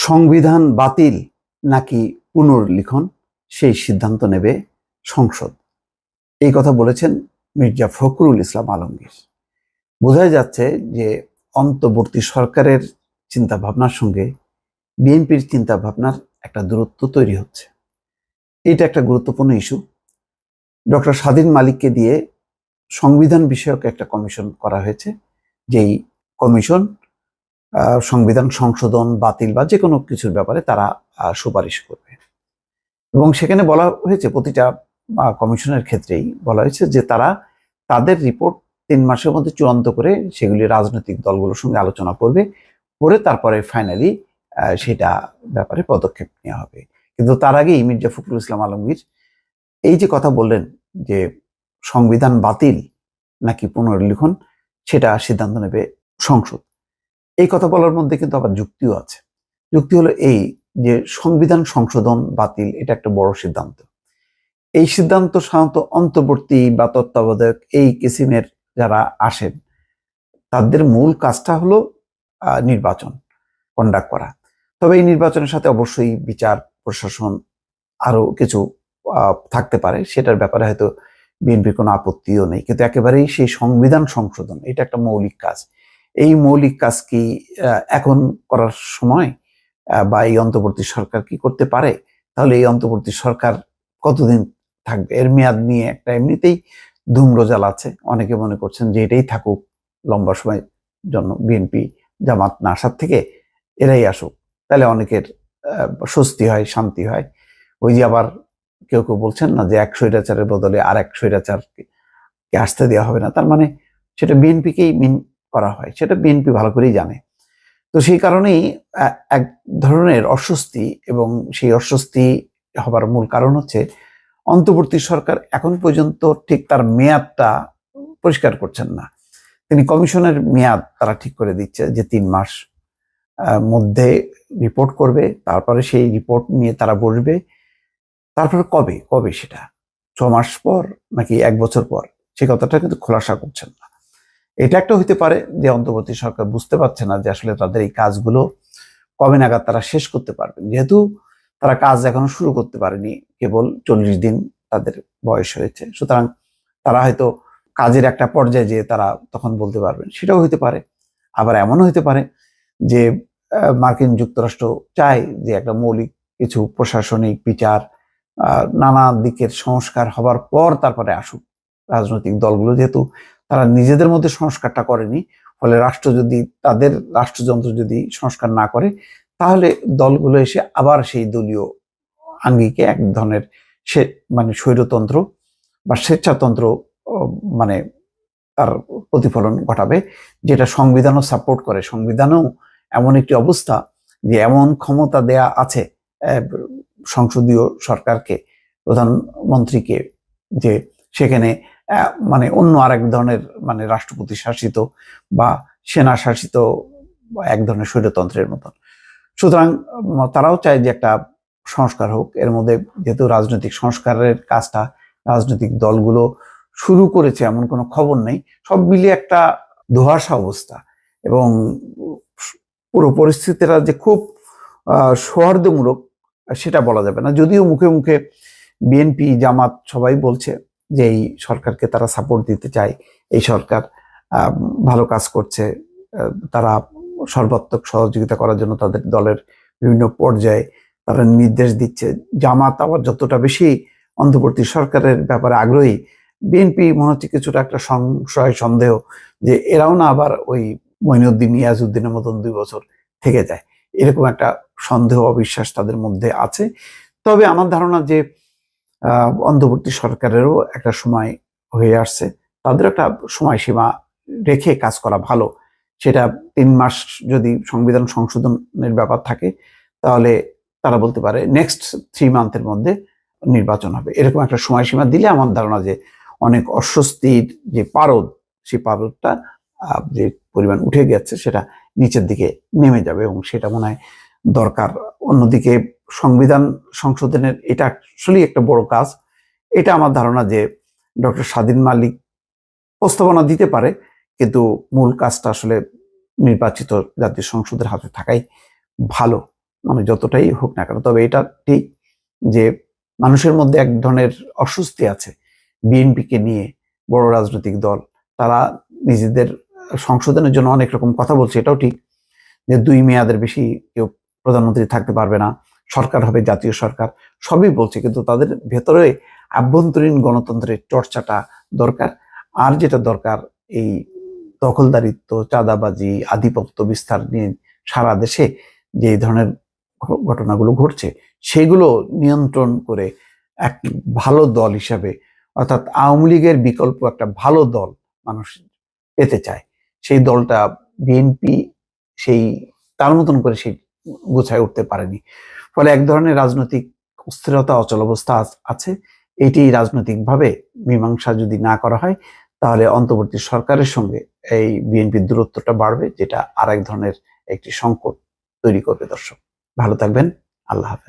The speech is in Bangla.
সংবিধান বাতিল নাকি পুনর্লিখন সেই সিদ্ধান্ত নেবে সংসদ। এই কথা বলেছেন মির্জা ফখরুল ইসলাম আলমগীর। বোঝাই যাচ্ছে যে অন্তর্বর্তী সরকারের চিন্তা ভাবনার সঙ্গে বিএনপির চিন্তা ভাবনার একটা দূরত্ব তৈরি হচ্ছে। এটা একটা গুরুত্বপূর্ণ ইস্যু। ডক্টর স্বাধীন মালিককে দিয়ে সংবিধান বিষয়ক একটা কমিশন করা হয়েছে, যেই কমিশন সংবিধান সংশোধন বাতিল বা যে কোনো কিছুর ব্যাপারে তারা সুপারিশ করবে। এবং সেখানে বলা হয়েছে, প্রতিটা কমিশনের ক্ষেত্রেই বলা হয়েছে যে তারা তাদের রিপোর্ট 3 মাসের মধ্যে চূড়ান্ত করে সেগুলি রাজনৈতিক দলগুলোর সঙ্গে আলোচনা করবে, করে তারপরে ফাইনালি সেটা ব্যাপারে পদক্ষেপ নেওয়া হবে। কিন্তু তার আগেই মির্জা ফখরুল ইসলাম আলমগীর এই যে কথা বললেন যে সংবিধান বাতিল নাকি পুনর্লিখন সেটা সিদ্ধান্ত নেবে সংসদ। এই কথা বলার মধ্যে কিন্তু আবার যুক্তিও আছে। যুক্তি হলো এই যে সংবিধান সংশোধন বাতিল এটা একটা বড় সিদ্ধান্ত। এই সিদ্ধান্ত সাধারণত অন্তর্বর্তী বা তত্ত্বাবধায়ক এই কিসিমের যারা আসেন তাদের মূল কাজটা হলো নির্বাচন কন্ডাক্ট করা। তবে এই নির্বাচনের সাথে অবশ্যই বিচার প্রশাসন আরো কিছু থাকতে পারে, সেটার ব্যাপারে হয়তো বিএনপির কোনো আপত্তিও নেই। কিন্তু একেবারেই সেই সংবিধান সংশোধন এটা একটা মৌলিক কাজ। এই মৌলিক কাজ কি এখন করার সময় বা এই অন্তর্বর্তী সরকার কি করতে পারে? তাহলে এই অন্তর্বর্তী সরকার কতদিন থাকবে? এর মেয়াদ নিয়ে একটা এমনিতেই ধূম্রজাল আছে। অনেকে মনে করছেন যে এটাই থাকুক লম্বা সময়ের জন্য, বিএনপি জামাত না আসার থেকে এরাই আসুক, তাহলে অনেকের স্বস্তি হয়, শান্তি হয়। ওই যে আবার কেউ কেউ বলছেন না যে এক স্বৈরাচারের বদলে আর এক স্বৈরাচারকে আসতে দেওয়া হবে না, তার মানে সেটা বিএনপিকেই মিন করা হয়, সেটা বিএনপি ভালো করেই জানে। তো সেই কারণেই এক ধরনের অস্বস্তি, এবং সেই অস্বস্তি হবার মূল কারণ হচ্ছে অন্তর্বর্তী সরকার এখন পর্যন্ত ঠিক তার মেয়াদটা পরিষ্কার করছেন না। তিনি কমিশনের মেয়াদ তারা ঠিক করে দিচ্ছে যে 3 মাস মধ্যে রিপোর্ট করবে, তারপরে সেই রিপোর্ট নিয়ে তারা বসবে। তারপরে কবে কবে সেটা 6 মাস পর নাকি 1 বছর পর, সে কথাটা কিন্তু খোলাসা করছেন না। এটা একটা হইতে পারে যে অন্তর্বর্তী সরকার বুঝতে পারছে না যে আসলে তাদের এই কাজগুলো কবে নাগাদ তারা শেষ করতে পারবেন, যেহেতু তারা কাজ এখনো শুরু করতে পারেনি, কেবল 40 দিন তাদের বয়স হয়েছে। সুতরাং তারা হয়তো কাজের একটা পর্যায়ে যেয়ে তারা তখন বলতে পারবেন, সেটাও হইতে পারে। আবার এমনও হইতে পারে যে মার্কিন যুক্তরাষ্ট্র চায় যে একটা মৌলিক কিছু প্রশাসনিক বিচার নানা দিকের সংস্কার হবার পর তারপরে আসুক রাজনৈতিক দলগুলো, যেহেতু তারা নিজেদের মধ্যে সংস্কারটা করেনি। ফলে রাষ্ট্র যদি তাদের রাষ্ট্রযন্ত্র যদি সংস্কার না করে, তাহলে দলগুলো এসে আবার সেই দলীয় আঙ্গিকে এক ধরনের মানে স্বৈরতন্ত্র বা স্বেচ্ছাতন্ত্র মানে তার প্রতিফলন ঘটাবে, যেটা সংবিধানও সাপোর্ট করে। সংবিধানেও এমন একটি অবস্থা যে এমন ক্ষমতা দেয়া আছে সংসদীয় সরকারকে, প্রধানমন্ত্রীকে, যে সেখানে মানে অন্য আরেক ধরনের মানে রাষ্ট্রপতি শাসিত বা সেনা শাসিত এক ধরনের স্বৈরতন্ত্রের মতন। সুতরাং তারাও চায় যে একটা সংস্কার হোক। এর মধ্যে যেহেতু রাজনৈতিক সংস্কারের কাজটা রাজনৈতিক দলগুলো শুরু করেছে এমন কোনো খবর নেই, সব মিলিয়ে একটা ধোঁয়াশা অবস্থা। এবং পুরো পরিস্থিতিটা যে খুব সৌহার্দ্যমূলক সেটা বলা যাবে না, যদিও মুখে মুখে বিএনপি জামাত সবাই বলছে যে এই সরকারকে তারা সাপোর্ট দিতে চায়, এই সরকার ভালো কাজ করছে, তারা সর্বাত্মক সহযোগিতা করার জন্য তাদের দলের বিভিন্ন পর্যায়ে তারা নির্দেশ দিচ্ছে। জামাত আবার যতটা বেশি অন্তর্বর্তী সরকারের ব্যাপারে আগ্রহী, বিএনপি মনে হচ্ছে কিছুটা একটা সংশয় সন্দেহ যে এরাও না আবার ওই মঈনুদ্দিন ইয়াজউদ্দিনের মতন 2 বছর থেকে যায়, এরকম একটা সন্দেহ অবিশ্বাস তাদের মধ্যে আছে। তবে আমার ধারণা যে অন্তর্বর্তী সরকারেরও একটা সময় হয়ে আসছে, তাদের একটা সময়সীমা রেখে কাজ করা ভালো। সেটা 3 মাস যদি সংবিধান সংশোধনের ব্যাপার থাকে, তাহলে তারা বলতে পারে নেক্সট 3 মান্থের মধ্যে নির্বাচন হবে, এরকম একটা সময়সীমা দিলে আমার ধারণা যে অনেক অস্বস্তির যে পারদ, সেই পারদটা যে পরিমাণ উঠে গেছে সেটা নিচের দিকে নেমে যাবে, এবং সেটা মনে হয় দরকার। অন্যদিকে সংবিধান সংশোধনের এটা আসলেই একটা বড় কাজ। এটা আমার ধারণা যে ডক্টর স্বাধীন মালিক প্রস্তাবনা দিতে পারে, কিন্তু মূল কাজটা আসলে নির্বাচিত জাতীয় সংসদের হাতে থাকাই ভালো। মানে যতটাই হোক না কেন। তবে এটা ঠিক যে মানুষের মধ্যে এক ধরনের অস্বস্তি আছে বিএনপিকে নিয়ে। বড় রাজনৈতিক দল তারা নিজেদের সংশোধনের জন্য অনেক রকম কথা বলছে, এটাও ঠিক যে 2 মেয়াদের বেশি কেউ প্রধানমন্ত্রী থাকতে পারবে না, সরকার হবে জাতীয় সরকার, সবই বলছে, কিন্তু তাদের ভেতরে আভ্যন্তরীণ গণতন্ত্রের চর্চাটা দরকার। আর যেটা দরকার, এই দখলদারিত্ব, চাঁদাবাজি, আধিপত্য বিস্তার নিয়ে সারা দেশে যে এই ধরনের ঘটনাগুলো ঘটছে সেগুলো নিয়ন্ত্রণ করে এক ভালো দল হিসাবে, অর্থাৎ আওয়ামী লীগের বিকল্প একটা ভালো দল মানুষ পেতে চায়। সেই দলটা বিএনপি সেই তার মতন করে সেই গোছায় উঠতে পারেনি। ফলে এক ধরনের রাজনৈতিক অস্থিরতা, অচলাবস্থা আছে। এটি রাজনৈতিকভাবে মীমাংসা যদি না করা হয় তাহলে অন্তর্বর্তী সরকারের সঙ্গে এই বিএনপির দূরত্বটা বাড়বে, যেটা আরেক ধরনের একটি সংকট তৈরি করবে। দর্শক ভালো থাকবেন, আল্লাহ হাফেজ।